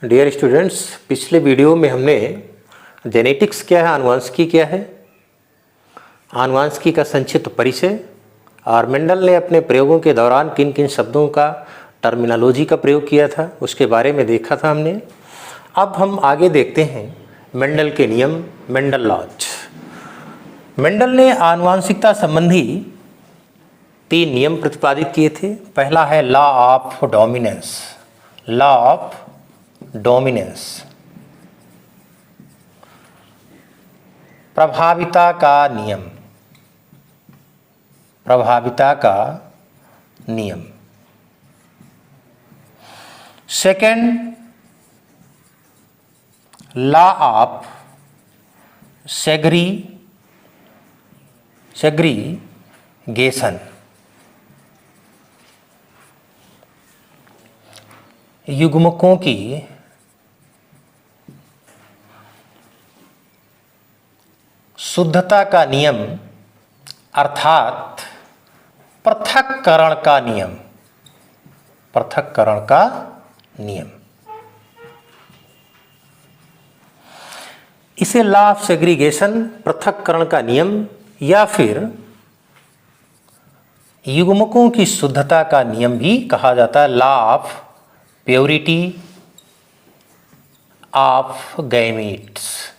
Dear students, पिछले video में हमने जेनेटिक्स क्या है, आनुवंशिकी क्या है, आनुवंशिकी का संक्षिप्त परिचय और मेंडल ने अपने प्रयोगों के दौरान किन किन शब्दों का टर्मिनोलॉजी का प्रयोग किया था उसके बारे में देखा था हमने। अब हम आगे देखते हैं मेंडल के नियम, मेंडल लॉज। मेंडल ने आनुवंशिकता संबंधी 3 नियम प्रतिपादित किए थे। पहला है law of dominance, law of dominance, प्रभाविता का नियम, प्रभाविता का नियम। सेकंड, लॉ ऑफ सेग्रीगेशन, युग्मकों की शुद्धता का नियम अर्थात पृथक्करण का नियम, पृथक्करण का नियम। इसे लॉ ऑफ सेग्रीगेशन, पृथक्करण का नियम या फिर युग्मकों की शुद्धता का नियम भी कहा जाता है। Law of purity of gametes,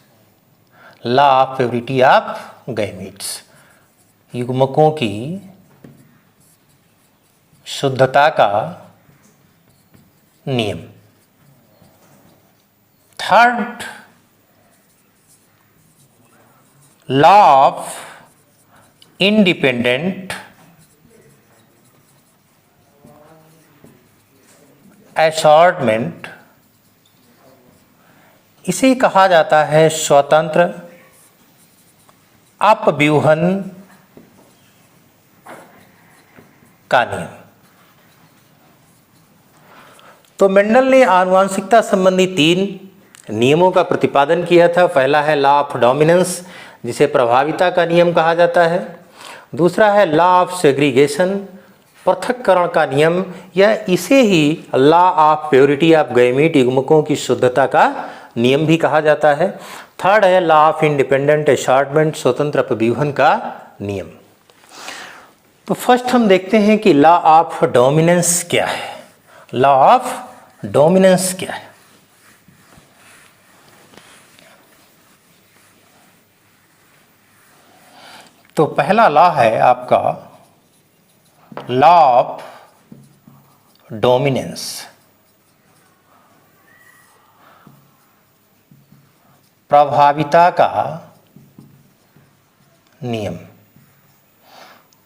law of purity of gametes, युग्मकों की शुद्धता का नियम। Third, law of independent assortment, इसे कहा जाता है स्वतंत्र अपव्यूहन का नियम। तो मेंडल ने आनुवंशिकता संबंधी 3 नियमों का प्रतिपादन किया था। पहला है लॉ ऑफ डोमिनेंस, जिसे प्रभाविता का नियम कहा जाता है। दूसरा है लॉ ऑफ सेग्रीगेशन, पृथक्करण का नियम, या इसे ही law of purity of gamete, युग्मकों की शुद्धता का नियम भी कहा जाता है। थर्ड है लॉ ऑफ इंडिपेंडेंट असॉर्टमेंट, स्वतंत्र अपव्यूहन का नियम। तो फर्स्ट हम देखते हैं कि लॉ ऑफ डोमिनेंस क्या है। लॉ ऑफ डोमिनेंस क्या है? तो पहला लॉ है आपका लॉ ऑफ डोमिनेंस, प्रभाविता का नियम।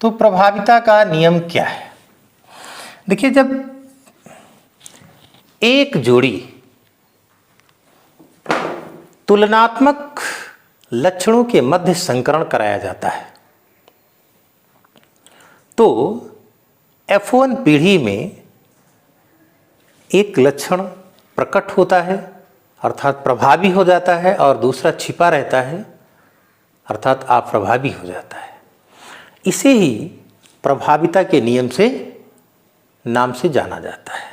तो प्रभाविता का नियम क्या है? देखिए, जब एक जोड़ी तुलनात्मक लक्षणों के मध्य संकरण कराया जाता है तो F1 पीढ़ी में एक लक्षण प्रकट होता है अर्थात प्रभावी हो जाता है, और दूसरा छिपा रहता है अर्थात अप्रभावी हो जाता है। इसे ही प्रभाविता के नियम से नाम से जाना जाता है।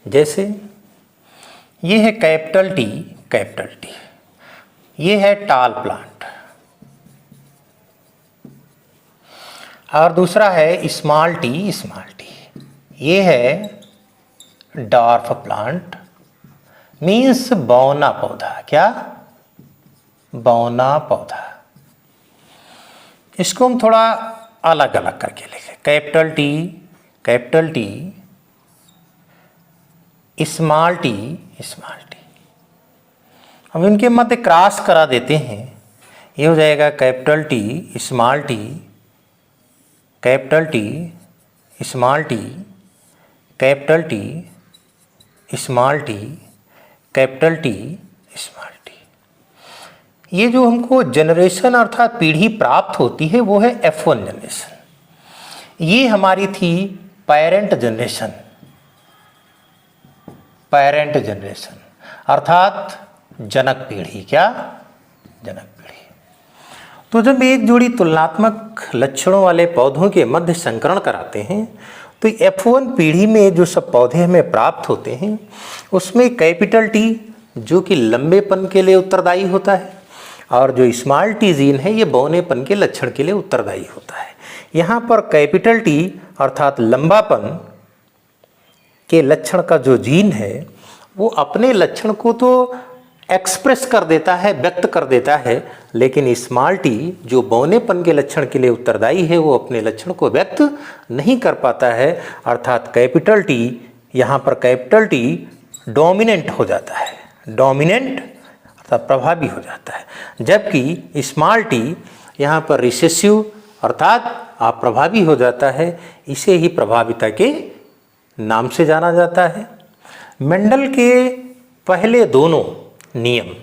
जैसे ये है कैपिटल टी, कैपिटल टी, ये है टाल प्लांट, और दूसरा है स्मॉल टी, स्मॉल टी, ये है डॉर्फ प्लांट, मीन्स बौना पौधा। क्या? बौना पौधा। इसको हम थोड़ा अलग अलग करके लिखें। Capital T, capital T, small T, small T. हम इनके मध्य क्रॉस करा देते हैं, ये हो जाएगा capital T, small T, capital T, small T, capital T, small T, capital T, small T. ये जो हमको जनरेशन अर्थात पीढ़ी प्राप्त होती है वो है F1 जनरेशन। ये हमारी थी पेरेंट जनरेशन, पेरेंट जनरेशन अर्थात जनक पीढ़ी। क्या? जनक पीढ़ी। तो जब एक जोड़ी तुलनात्मक लक्षणों वाले पौधों के मध्य संकरण कराते हैं तो F1 पीढ़ी में जो सब पौधे हमें प्राप्त होते हैं उसमें कैपिटल टी जो कि लंबेपन के लिए उत्तरदायी होता है और जो स्मॉल टी जीन है ये बौनेपन के लक्षण के लिए उत्तरदायी होता है। यहाँ पर कैपिटल टी अर्थात लंबापन के लक्षण का जो जीन है वो अपने लक्षण को तो एक्सप्रेस कर देता है, व्यक्त कर देता है, लेकिन स्मॉल टी जो बौनेपन के लक्षण के लिए उत्तरदायी है वो अपने लक्षण को व्यक्त नहीं कर पाता है। अर्थात कैपिटल टी, यहाँ पर कैपिटल टी डोमिनेंट हो जाता है, डोमिनेंट अर्थात प्रभावी हो जाता है, जबकि स्मॉल टी यहाँ पर रिसेसिव अर्थात अप्रभावी हो जाता है। इसे ही प्रभाविता के नाम से जाना जाता है। मेंडल के पहले दोनों नियम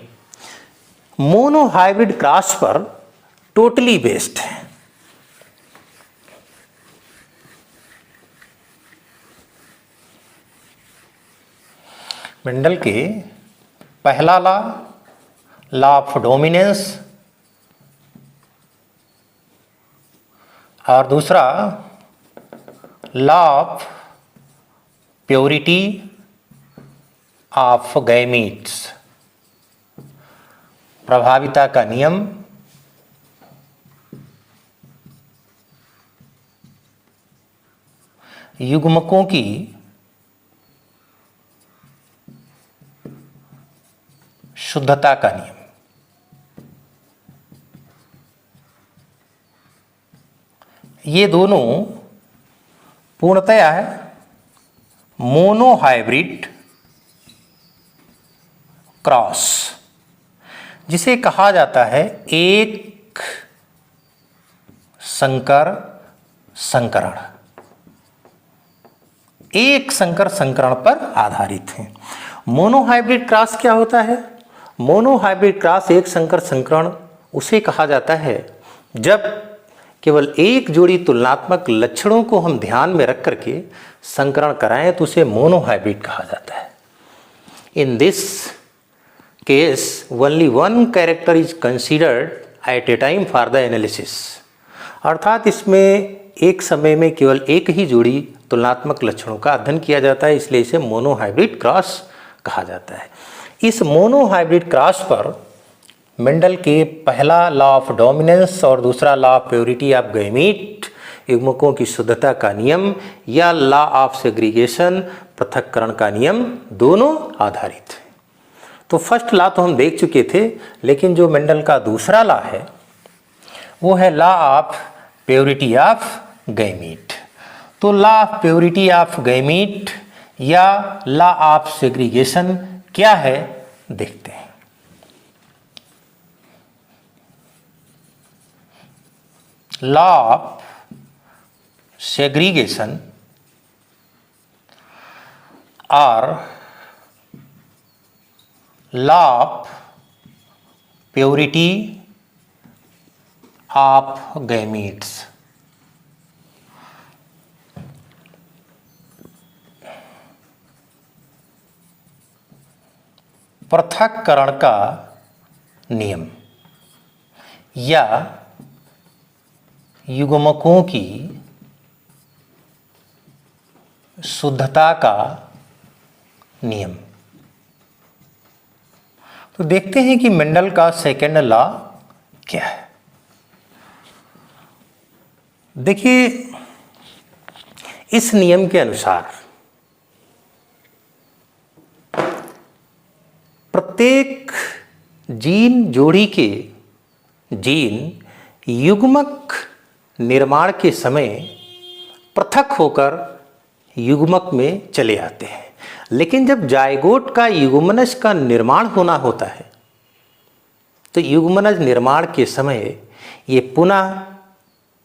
मोनोहाइब्रिड क्रॉस पर टोटली बेस्ड है। मेंडल के पहला लॉ ऑफ डोमिनेंस और दूसरा law of purity of gametes, प्रभाविता का नियम, युग्मकों की शुद्धता का नियम। ये दोनों पूर्णतया है मोनोहाइब्रिड क्रॉस, जिसे कहा जाता है एक संकर संकरण, एक संकर संकरण पर आधारित है। मोनोहाइब्रिड क्रॉस क्या होता है? मोनोहाइब्रिड क्रॉस एक संकर संकरण उसे कहा जाता है जब केवल एक जोड़ी तुलनात्मक लक्षणों को हम ध्यान में रख करके संकरण कराएं तो उसे मोनोहाइब्रिड कहा जाता है। In this case only one character is considered at a time for the analysis, अर्थात इसमें एक समय में केवल एक ही जोड़ी तुलनात्मक लक्षणों का अध्ययन किया जाता है, इसलिए इसे मोनोहाइब्रिड क्रॉस कहा जाता है। इस मोनोहाइब्रिड क्रॉस पर मेंडल के पहला लॉ ऑफ डोमिनेंस और दूसरा law of purity of gamete, युग्मकों की शुद्धता का नियम, या लॉ ऑफ सेग्रीगेशन, पृथक्करण का नियम, दोनों आधारित है। तो फर्स्ट लॉ तो हम देख चुके थे, लेकिन जो मेंडल का दूसरा लॉ है वो है law of purity of gamete. तो law of purity of gamete या लॉ ऑफ सेग्रीगेशन क्या है देखते हैं। लॉ ऑफ सेग्रीगेशन और law of purity of gametes. पृथक्करण का नियम या युग्मकों की शुद्धता का नियम। तो देखते हैं कि मेंडल का सेकेंड लॉ क्या है। देखिए, इस नियम के अनुसार प्रत्येक जीन जोड़ी के जीन युग्मक निर्माण के समय पृथक होकर युग्मक में चले आते हैं, लेकिन जब जायगोट का युग्मनज का निर्माण होना होता है तो युग्मनज निर्माण के समय ये पुनः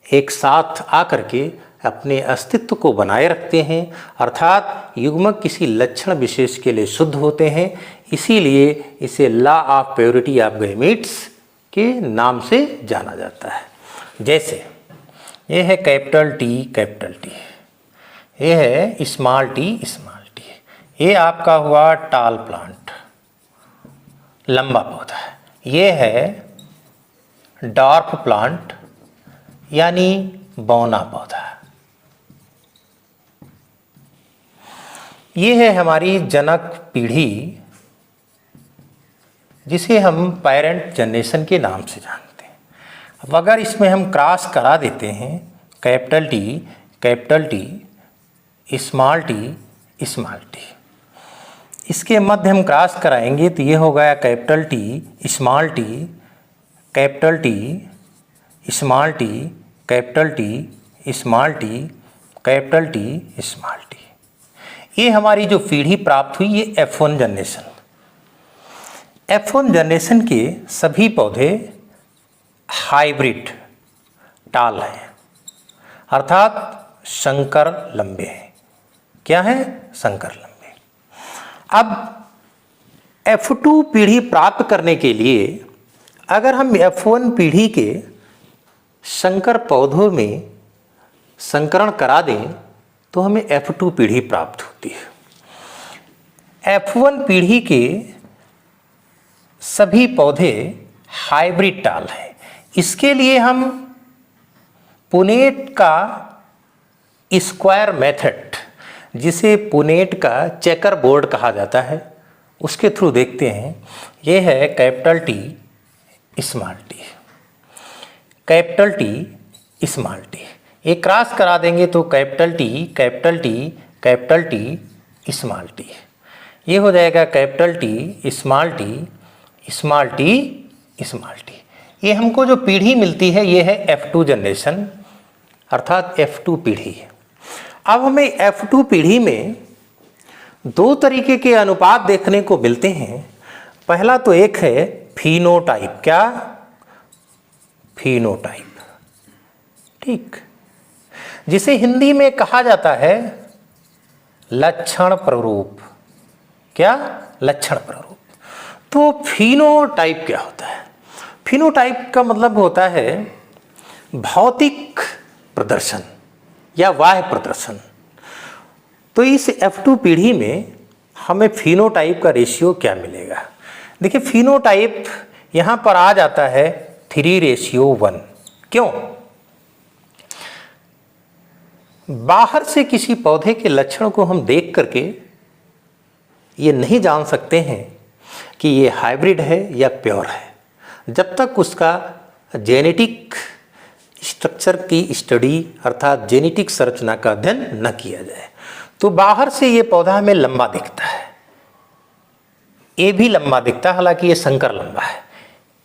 एक साथ आकर के अपने अस्तित्व को बनाए रखते हैं, अर्थात युग्मक किसी लक्षण विशेष के लिए शुद्ध होते हैं। इसीलिए इसे law of purity of gametes के नाम से जाना जाता है। जैसे ये है कैपिटल टी, ये है स्मॉल टी, ये आपका हुआ टाल प्लांट, लंबा पौधा है। ये है डॉर्फ प्लांट यानी बौना पौधा। ये है हमारी जनक पीढ़ी जिसे हम पेरेंट जनरेशन के नाम से जानते हैं। अब अगर इसमें हम क्रॉस करा देते हैं कैपिटल टी, स्मॉल टी, इसके मध्य हम क्रॉस कराएंगे तो ये हो गया capital T, small T, capital T, small T, capital T, small T, capital T, small T. ये हमारी जो पीढ़ी प्राप्त हुई ये F1 जनरेशन। F1 जनरेशन के सभी पौधे हाइब्रिड टाल हैं, अर्थात संकर लंबे हैं। क्या है? संकर लंबे। अब F2 पीढ़ी प्राप्त करने के लिए अगर हम F1 पीढ़ी के संकर पौधों में संकरण करा दें तो हमें F2 पीढ़ी प्राप्त होती है। F1 पीढ़ी के सभी पौधे हाइब्रिड टाल हैं। इसके लिए हम पुनेट का स्क्वायर मेथड, जिसे पुनेट का चेकर बोर्ड कहा जाता है, उसके थ्रू देखते हैं। ये है capital T, small T, capital T, small T. ये क्रॉस करा देंगे तो capital T, capital T, capital T, small T. ये हो जाएगा capital T, small T, small T, small T. ये हमको जो पीढ़ी मिलती है ये है F2 जनरेशन, अर्थात F2 पीढ़ी है। अब हमें F2 पीढ़ी में दो तरीके के अनुपात देखने को मिलते हैं। पहला तो एक है फिनोटाइप। क्या? फिनोटाइप, ठीक, जिसे हिंदी में कहा जाता है लक्षण प्ररूप। क्या? लक्षण प्ररूप। तो फिनोटाइप क्या होता है? फिनोटाइप का मतलब होता है भौतिक प्रदर्शन या बाह्य प्रदर्शन। तो इस F2 पीढ़ी में हमें फिनोटाइप का रेशियो क्या मिलेगा? देखिए फिनोटाइप यहाँ पर आ जाता है 3:1। क्यों? बाहर से किसी पौधे के लक्षण को हम देख करके ये नहीं जान सकते हैं कि ये हाइब्रिड है या प्योर है, जब तक उसका जेनेटिक स्ट्रक्चर की स्टडी अर्थात जेनेटिक संरचना का अध्ययन न किया जाए। तो बाहर से ये पौधा हमें लंबा दिखता है, ये भी लंबा दिखता है, हालांकि ये संकर लंबा है,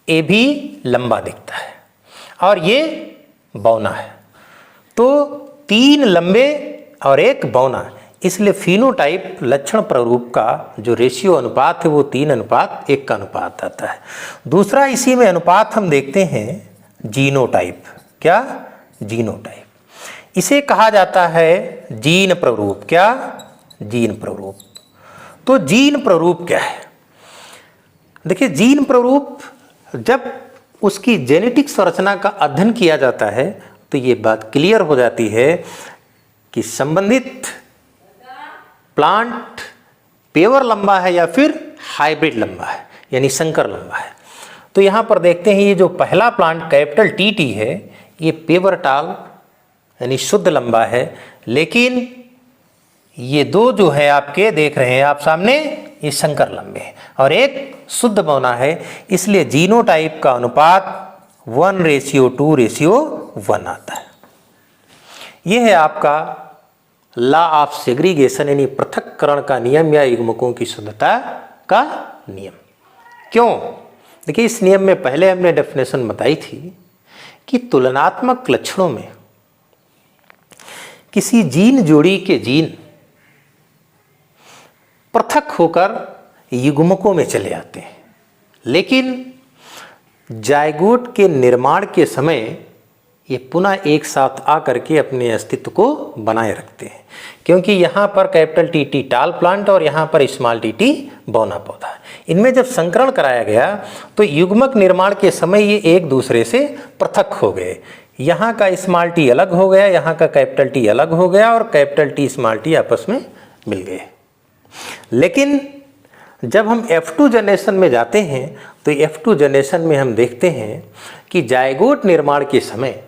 ये भी लंबा दिखता है और ये बौना है। तो 3 लंबे और 1 बौना, इसलिए फिनोटाइप लक्षण प्ररूप का जो रेशियो अनुपात है वो 3:1 का अनुपात आता है। दूसरा इसी में अनुपात हम देखते हैं जीनोटाइप। क्या? जीनोटाइप। इसे कहा जाता है जीन प्ररूप। क्या? जीन प्ररूप। तो जीन प्ररूप क्या है? देखिए जीन प्ररूप जब उसकी जेनेटिक संरचना का अध्ययन किया जाता है तो ये बात क्लियर हो जाती है कि संबंधित प्लांट प्योर लंबा है या फिर हाइब्रिड लंबा है, यानी संकर लंबा है। तो यहाँ पर देखते हैं ये जो पहला प्लांट कैपिटल टी है ये प्योर टाल यानी शुद्ध लंबा है, लेकिन ये दो जो है आपके देख रहे हैं आप सामने ये संकर लंबे हैं और एक शुद्ध बौना है, इसलिए जीनोटाइप का अनुपात 1:2:1 आता है। यह है आपका लॉ ऑफ सेग्रीगेशन यानी पृथक्करण का नियम या युग्मकों की शुद्धता का नियम। क्यों? देखिए इस नियम में पहले हमने डेफिनेशन बताई थी कि तुलनात्मक लक्षणों में किसी जीन जोड़ी के जीन पृथक होकर युग्मकों में चले आते हैं, लेकिन जायगोट के निर्माण के समय ये पुनः एक साथ आकर के अपने अस्तित्व को बनाए रखते हैं, क्योंकि यहाँ पर कैपिटल टी टाल प्लांट और यहाँ पर स्मॉल टी बौना पौधा। इनमें जब संकरण कराया गया तो युग्मक निर्माण के समय ये एक दूसरे से पृथक हो गए। यहाँ का स्मॉल टी अलग हो गया, यहाँ का कैपिटल टी अलग हो गया और कैपिटल टी स्मॉल टी आपस में मिल गए। लेकिन जब हम F2 जनरेशन में जाते हैं तो F2 जनरेशन में हम देखते हैं कि जायगोट निर्माण के समय,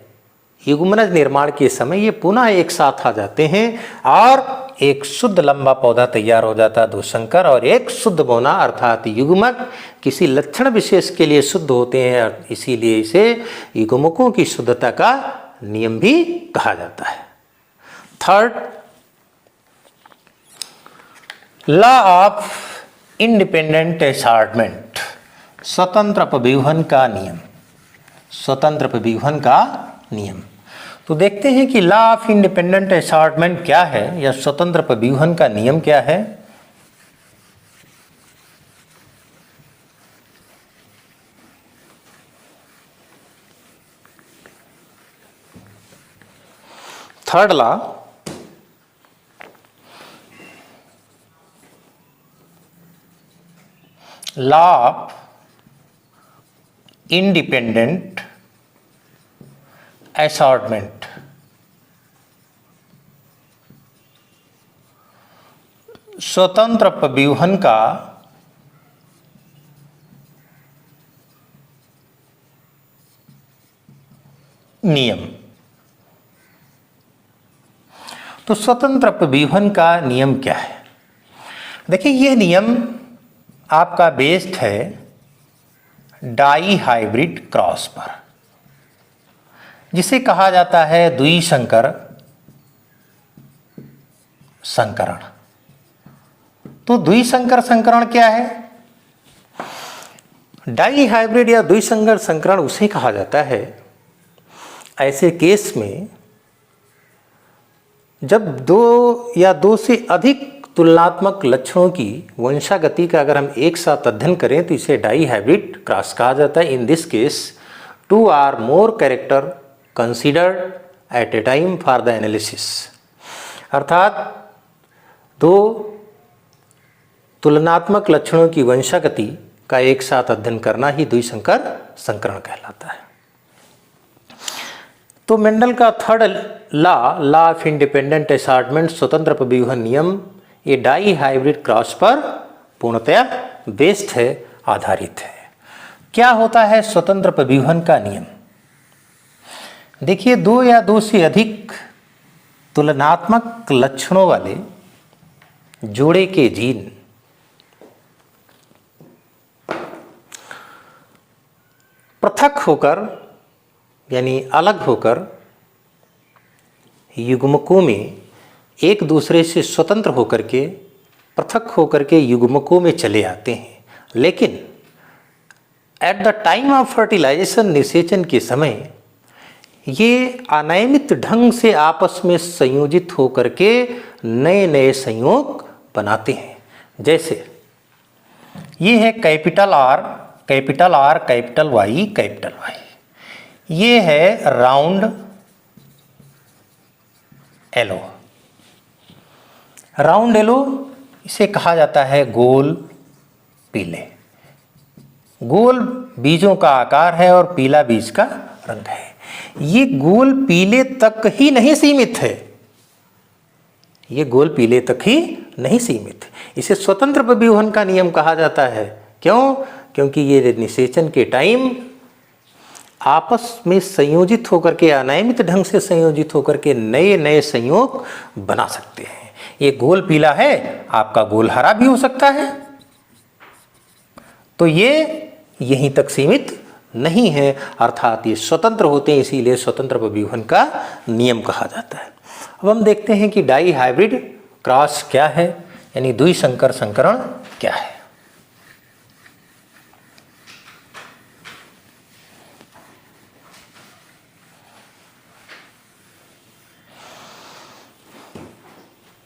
युग्मनज निर्माण के समय ये पुनः एक साथ आ जाते हैं और एक शुद्ध लंबा पौधा तैयार हो जाता है, दो संकर और एक शुद्ध बोना, अर्थात युग्मक किसी लक्षण विशेष के लिए शुद्ध होते हैं, इसीलिए इसे युग्मकों की शुद्धता का नियम भी कहा जाता है। Third, law of independent assortment, स्वतंत्र अपव्यूहन का नियम, स्वतंत्र अपव्यूहन का नियम। तो देखते हैं कि लॉ ऑफ इंडिपेंडेंट असॉर्टमेंट क्या है या स्वतंत्र अपव्यूहन का नियम क्या है। Third law of independent assortment, स्वतंत्र अपव्यूहन का नियम। तो स्वतंत्र अपव्यूहन का नियम क्या है? देखिए, यह नियम आपका बेस्ड है डाई हाइब्रिड क्रॉस पर, जिसे कहा जाता है द्विसंकर संकरण। तो द्विसंकर संकरण क्या है? डाई हाइब्रिड या द्विसंकर संकरण उसे कहा जाता है ऐसे केस में जब दो या दो से अधिक तुलनात्मक लक्षणों की वंशागति का अगर हम एक साथ अध्ययन करें तो इसे डाई हाइब्रिड क्रॉस कहा जाता है। In this case 2 or more character considered at a time for the analysis, अर्थात दो तुलनात्मक लक्षणों की वंशागति का एक साथ अध्ययन करना ही द्विसंकर संकरण कहलाता है। तो मेंडल का third law of independent assortment, स्वतंत्र अपव्यूहन नियम, ये डाई हाइब्रिड क्रॉस पर पूर्णतया बेस्ड है, आधारित है। क्या होता है स्वतंत्र अपव्यूहन का नियम? देखिए, दो या दो से अधिक तुलनात्मक लक्षणों वाले जोड़े के जीन पृथक होकर यानी अलग होकर युग्मकों में एक दूसरे से स्वतंत्र होकर के, पृथक होकर के युग्मकों में चले आते हैं, लेकिन at the time of fertilization, निषेचन के समय ये अनियमित ढंग से आपस में संयोजित होकर के नए नए संयोग बनाते हैं। जैसे ये है capital R, capital R, capital Y, capital Y. ये है राउंड एलो, राउंड एलो इसे कहा जाता है गोल पीले। गोल बीजों का आकार है और पीला बीज का रंग है। ये गोल पीले तक ही नहीं सीमित है, ये गोल पीले तक ही नहीं सीमित है। इसे स्वतंत्र अपव्यूहन का नियम कहा जाता है। क्यों? क्योंकि ये निषेचन के टाइम आपस में संयोजित होकर के, अनियमित ढंग से संयोजित होकर के नए नए संयोग बना सकते हैं। ये गोल पीला है, आपका गोल हरा भी हो सकता है। तो ये यहीं तक सीमित नहीं है, अर्थात ये स्वतंत्र होते हैं, इसीलिए स्वतंत्र अपव्यूहन का नियम कहा जाता है। अब हम देखते हैं कि डाई हाइब्रिड क्रॉस क्या है, यानी द्विसंकर संकरण क्या है।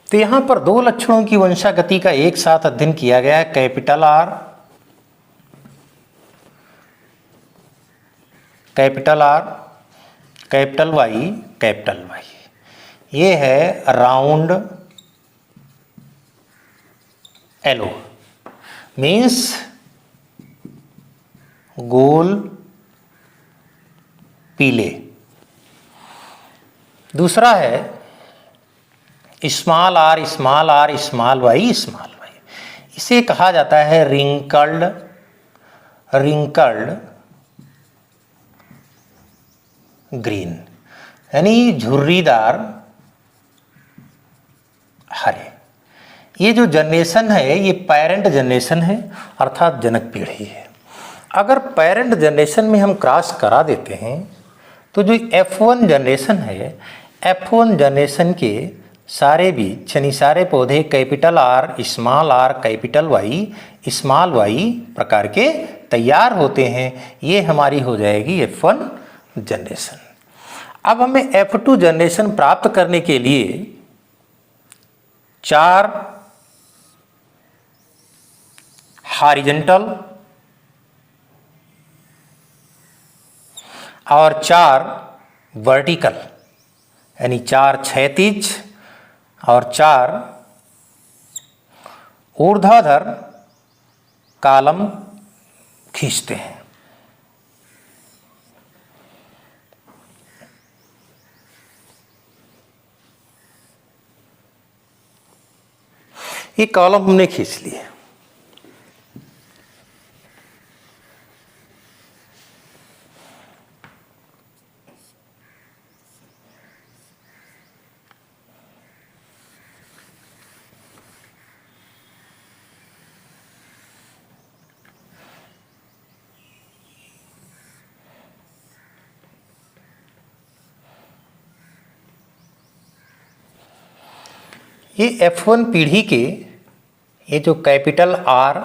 तो यहां पर दो लक्षणों की वंशागति का एक साथ अध्ययन किया गया है, capital R, capital R, capital Y, capital Y. ये है राउंड एलो, मीन्स गोल पीले। दूसरा है small R, small R, small Y, small Y. इसे कहा जाता है रिंकल्ड ग्रीन, यानी झुर्रीदार हरे। ये जो जनरेशन है ये पेरेंट जनरेशन है, अर्थात जनक पीढ़ी है। अगर पेरेंट जनरेशन में हम क्रॉस करा देते हैं तो जो F1 जनरेशन है, F1 जनरेशन के सारे बीज यानी सारे पौधे capital R capital Y small Y प्रकार के तैयार होते हैं। ये हमारी हो जाएगी F1 जनरेशन। अब हमें F2 जनरेशन प्राप्त करने के लिए 4 हॉरिजॉन्टल और 4 वर्टिकल यानी 4 क्षैतिज और 4 ऊर्ध्वाधर कॉलम खींचते हैं। ये कॉलम हमने खींच लिए। ये F1 पीढ़ी के ये जो capital R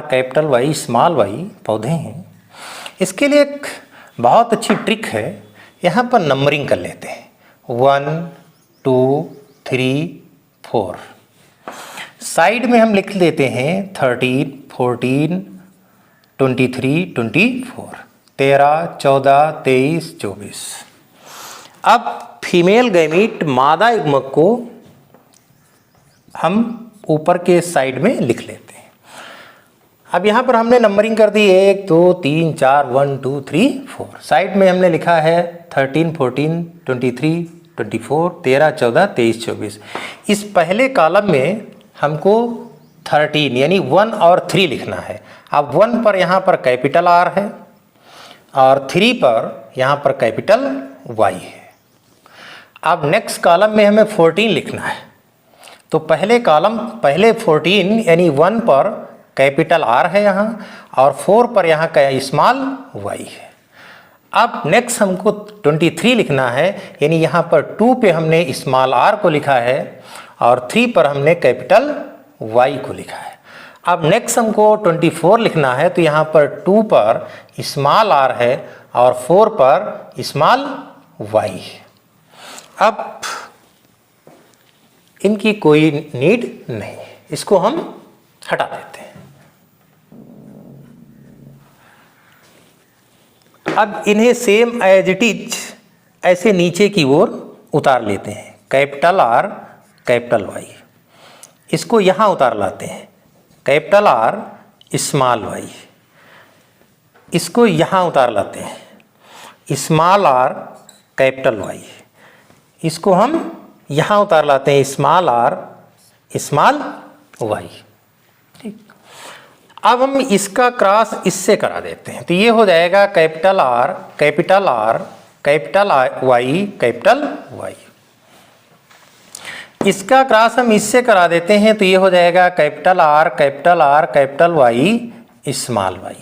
capital Y small Y पौधे हैं, इसके लिए एक बहुत अच्छी ट्रिक है। यहाँ पर नंबरिंग कर लेते हैं 1 2 3 4। साइड में हम लिख लेते हैं 13 14 23 24 13 14 23 24। अब फीमेल गैमीट मादा युग्मक को हम ऊपर के साइड में लिख लेते हैं। अब यहाँ पर हमने नंबरिंग कर दी 1 2 3 4 1 2 3 4। साइड में हमने लिखा है 13 14 23 24 13 14 23 24। इस पहले कॉलम में हमको 13 यानी 1 और 3 लिखना है। अब 1 पर यहाँ पर कैपिटल आर है और 3 पर यहाँ पर कैपिटल वाई है। अब नेक्स्ट कॉलम में हमें 14 लिखना है। तो पहले 14 यानी 1 पर कैपिटल आर है यहाँ और 4 पर यहाँ का स्मॉल वाई है। अब नेक्स्ट हमको 23 लिखना है, यानी यहाँ पर 2 पे हमने स्मॉल आर को लिखा है और 3 पर हमने कैपिटल वाई को लिखा है। अब नेक्स्ट हमको 24 लिखना है, तो यहाँ पर 2 पर स्मॉल आर है और 4 पर स्मॉल वाई है। अब इनकी कोई नीड नहीं है, इसको हम हटा देते हैं। अब इन्हें सेम एज इट इज ऐसे नीचे की ओर उतार लेते हैं। कैपिटल आर कैपिटल वाई, इसको यहाँ उतार लाते हैं। कैपिटल आर स्मॉल वाई, इसको यहाँ उतार लाते हैं। स्मॉल आर कैपिटल वाई, इसको हम यहाँ उतार लाते हैं। Small R small Y. ठीक, अब हम इसका क्रॉस इससे करा देते हैं, तो ये हो जाएगा capital R capital Y capital Y. इसका क्रॉस हम इससे करा देते हैं, तो ये हो जाएगा capital R capital Y small Y.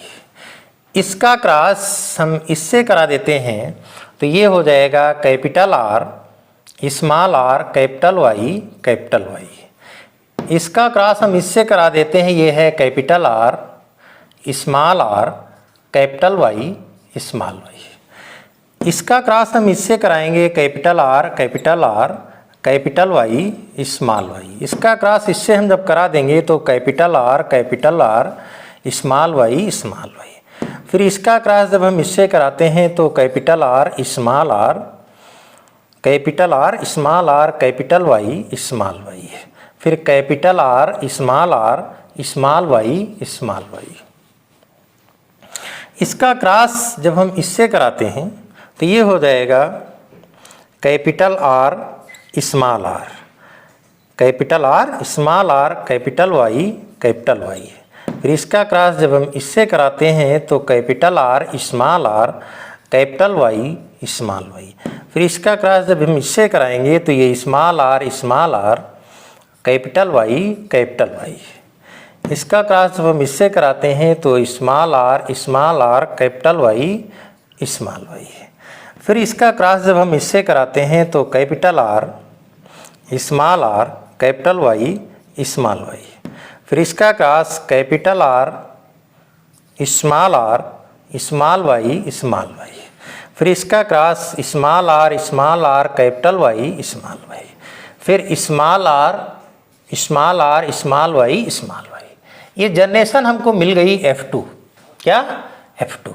इसका क्रॉस हम इससे करा देते हैं, तो ये हो जाएगा capital R small R capital Y. इसका क्रॉस हम इससे करा देते हैं, ये है capital R small R capital Y small Y. इसका क्रॉस हम इससे कराएंगे capital R capital Y small Y. इसका क्रॉस इससे हम जब करा देंगे तो कैपिटल आर स्मॉल वाई। फिर इसका क्रॉस जब हम इससे कराते हैं तो capital R small R capital Y small Y है। फिर कैपिटल आर स्मॉल वाई। इसका क्रॉस जब हम इससे कराते हैं तो ये हो जाएगा capital R capital R, small R, capital Y है। फिर इसका क्रॉस जब हम इससे कराते हैं तो capital R, small R, capital Y, small Y. फिर इसका क्रॉस जब हम इससे कराएंगे तो ये स्मॉल आर, कैपिटल वाई है। इसका क्रॉस जब हम इससे कराते हैं तो small R, capital Y, small Y है। फिर इसका क्रॉस जब हम इससे कराते हैं तो capital R, small R, capital Y, small Y. फिर इसका cross capital R, small Y, small Y. फिर इसका cross small R, capital Y, small Y. फिर स्मॉल आर, स्मॉल वाई। ये जनरेशन हमको मिल गई F2। क्या? F2।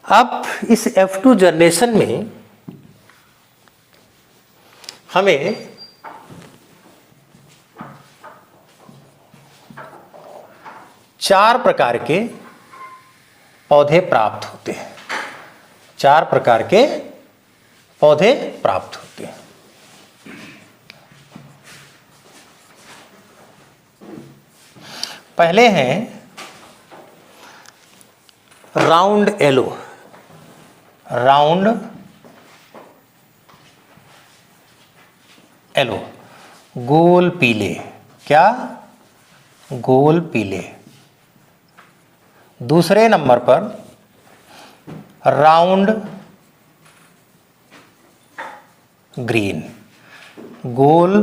अब इस F2 जनरेशन में हमें चार प्रकार के पौधे प्राप्त होते हैं। चार प्रकार के पौधे प्राप्त होते हैं। पहले हैं राउंड येलो, गोल पीले। क्या? गोल पीले। दूसरे नंबर पर राउंड ग्रीन, गोल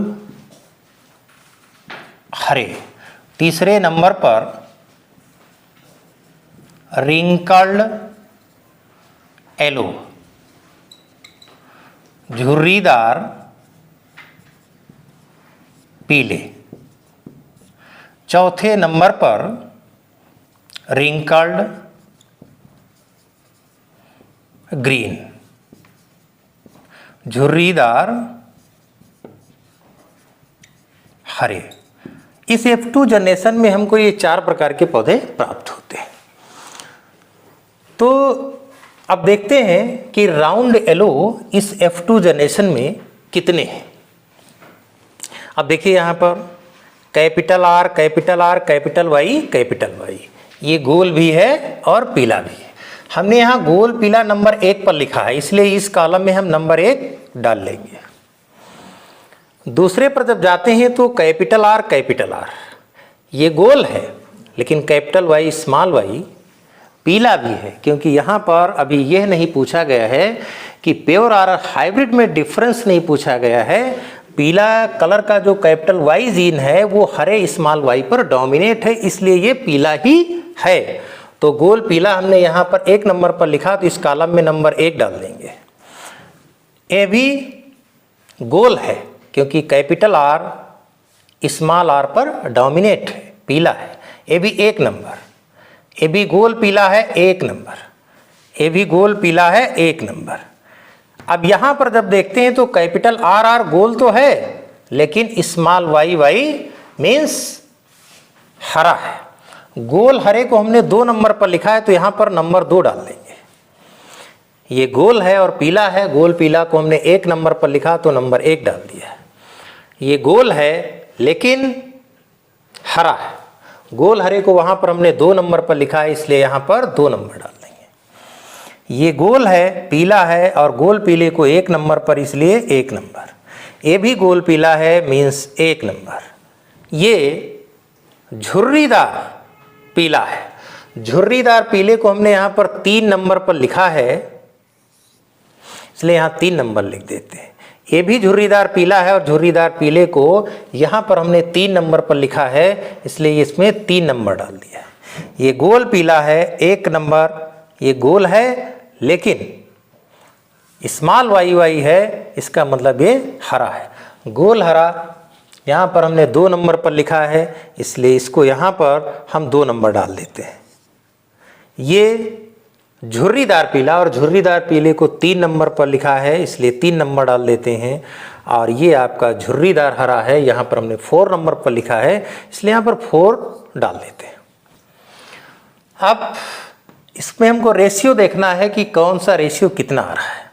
हरे। तीसरे नंबर पर रिंकल्ड येलो, झुर्रीदार पीले। चौथे नंबर पर रिंकल्ड ग्रीन, झुर्रीदार हरे। इस F2 जनरेशन में हमको ये चार प्रकार के पौधे प्राप्त होते हैं। तो अब देखते हैं कि राउंड येलो इस F2 जनरेशन में कितने हैं। अब देखिए यहाँ पर कैपिटल आर, कैपिटल वाई, ये गोल भी है और पीला भी है। हमने यहाँ गोल पीला नंबर 1 पर लिखा है, इसलिए इस कॉलम में हम नंबर 1 डाल लेंगे। दूसरे पर जब जाते हैं तो कैपिटल आर, ये गोल है, लेकिन कैपिटल वाई, स्मॉल वाई पीला भी है, क्योंकि यहाँ पर अभी यह नहीं पूछा गया है कि प्योर और हाइब्रिड में डिफरेंस नहीं पूछा गया है। पीला कलर का जो कैपिटल वाई जीन है वो हरे स्मॉल वाई पर डोमिनेट है, इसलिए ये पीला ही है। तो गोल पीला हमने यहाँ पर 1 नंबर पर लिखा, तो इस कॉलम में नंबर 1 डाल देंगे। ए भी गोल है, क्योंकि कैपिटल आर स्मॉल आर पर डोमिनेट है, पीला है। ए भी 1 नंबर, ए भी गोल पीला है 1 नंबर, ए भी गोल पीला है 1 नंबर। अब यहाँ पर जब देखते हैं तो कैपिटल आर गोल तो है, लेकिन स्मॉल वाई मीन्स हरा है। गोल हरे को हमने 2 नंबर पर लिखा है, तो यहाँ पर नंबर 2 डाल देंगे। ये गोल है और पीला है, गोल पीला को हमने 1 नंबर पर लिखा तो नंबर 1 डाल दिया। ये गोल है लेकिन हरा है, गोल हरे को वहाँ पर हमने 2 नंबर पर लिखा है, इसलिए यहाँ पर 2 नंबर डाल देंगे। ये गोल है, पीला है और गोल पीले को 1 नंबर पर, इसलिए 1 नंबर। ये भी गोल पीला है मीन्स 1 नंबर। ये झुर्रीदार पीला है, झुर्रीदार पीले को हमने यहाँ पर 3 नंबर पर लिखा है, इसलिए यहाँ 3 नंबर लिख देते हैं। ये भी झुर्रीदार पीला है और झुर्रीदार पीले को यहाँ पर हमने 3 नंबर पर लिखा है, इसलिए इसमें 3 नंबर डाल दिया। ये गोल पीला है 1 नंबर, ये गोल है लेकिन स्मॉल वाई है, इसका मतलब ये हरा है। गोल हरा यहाँ पर हमने 2 नंबर पर लिखा है, इसलिए इसको यहाँ पर हम 2 नंबर डाल देते हैं। ये झुर्रीदार पीला और झुर्रीदार पीले को 3 नंबर पर लिखा है, इसलिए 3 नंबर डाल देते हैं। और ये आपका झुर्रीदार हरा है, यहाँ पर हमने 4 नंबर पर लिखा है, इसलिए यहाँ पर 4 डाल देते हैं। अब इसमें हमको रेशियो देखना है कि कौन सा रेशियो कितना आ रहा है।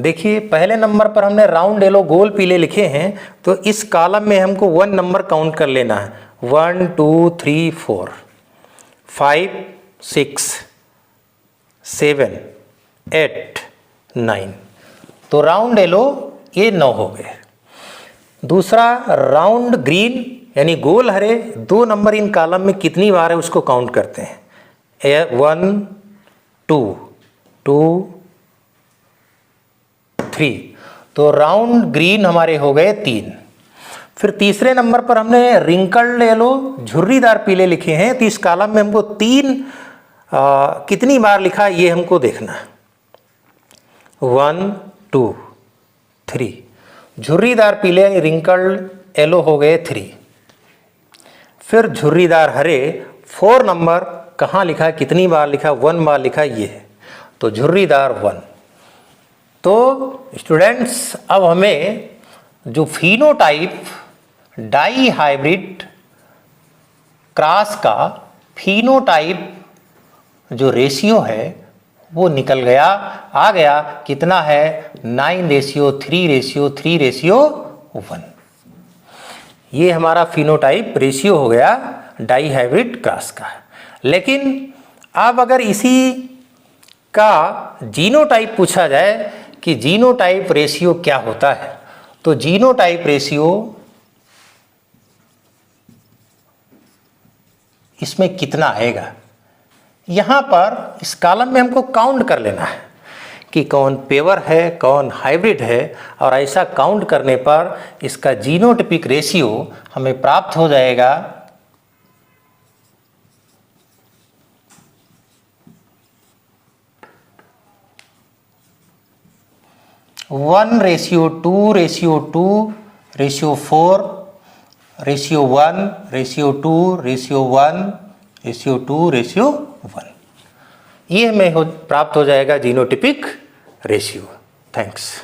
देखिए पहले नंबर पर हमने राउंड येलो गोल पीले लिखे हैं, तो इस कॉलम में हमको 1 नंबर काउंट कर लेना है। 1 2 3 4 5 6 7 8 9, तो राउंड येलो ये 9 हो गए। दूसरा राउंड ग्रीन यानी गोल हरे 2 नंबर इन कॉलम में कितनी बार है उसको काउंट करते हैं। 1 2 2 3, तो राउंड ग्रीन हमारे हो गए 3। फिर तीसरे नंबर पर हमने रिंकल्ड येलो झुर्रीदार पीले लिखे हैं, तो इस कॉलम में हमको 3 कितनी बार लिखा ये हमको देखना है। 1 2 3, झुर्रीदार पीले रिंकल्ड येलो हो गए 3। फिर झुर्रीदार हरे 4 नंबर कहाँ लिखा है, कितनी बार लिखा, 1 बार लिखा ये है, तो झुर्रीदार 1। तो स्टूडेंट्स अब हमें जो फिनोटाइप डाई हाइब्रिड क्रॉस का फिनोटाइप जो रेशियो है वो निकल गया, आ गया, कितना है 9:3:3:1। ये हमारा फिनोटाइप रेशियो हो गया डाई हाइब्रिड क्रॉस का। लेकिन अब अगर इसी का जीनोटाइप पूछा जाए कि जीनोटाइप रेशियो क्या होता है, तो जीनोटाइप रेशियो इसमें कितना आएगा, यहाँ पर इस कॉलम में हमको काउंट कर लेना है कि कौन पेवर है कौन हाइब्रिड है, और ऐसा काउंट करने पर इसका जीनोटाइपिक रेशियो हमें प्राप्त हो जाएगा 1:2:4:4:1:2:1:2:1। ये हमें प्राप्त हो जाएगा जीनोटाइपिक रेशियो। थैंक्स।